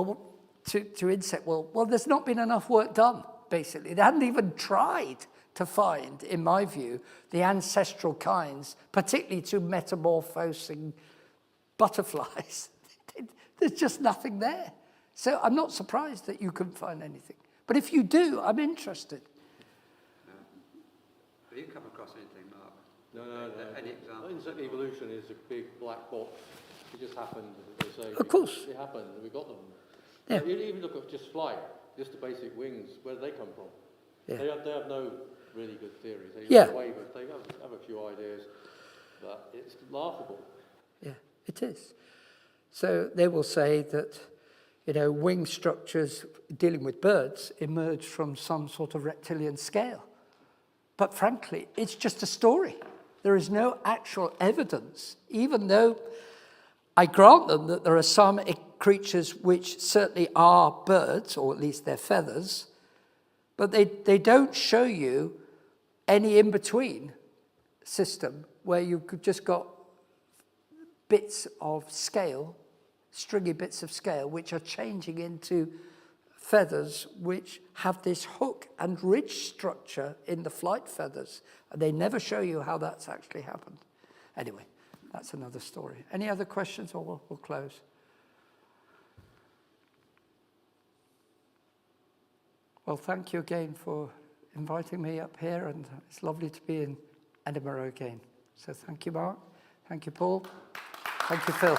to insect. Well, there's not been enough work done, basically. They hadn't even tried to find, in my view, the ancestral kinds, particularly to metamorphosing butterflies. There's just nothing there. So I'm not surprised that you couldn't find anything. But if you do, I'm interested. Have you come across anything, Mark? No. Any examples? Insect evolution is a big black box. It just happened, as they say. Of course. It happened, and we got them. Yeah. You even look at just flight, just the basic wings, where do they come from? Yeah. They have no really good theories. They Yeah. They have a few ideas, but it's laughable. Yeah, it is. So they will say that, you know, wing structures dealing with birds emerge from some sort of reptilian scale. But frankly, it's just a story. There is no actual evidence, even though I grant them that there are some creatures which certainly are birds, or at least their feathers, but they don't show you any in-between system where you've just got bits of scale, stringy bits of scale, which are changing into feathers which have this hook and ridge structure in the flight feathers. And they never show you how that's actually happened. Anyway, that's another story. Any other questions, or we'll close? Well, thank you again for inviting me up here, and it's lovely to be in Edinburgh again. So thank you, Mark. Thank you, Paul. Thank you, Phil.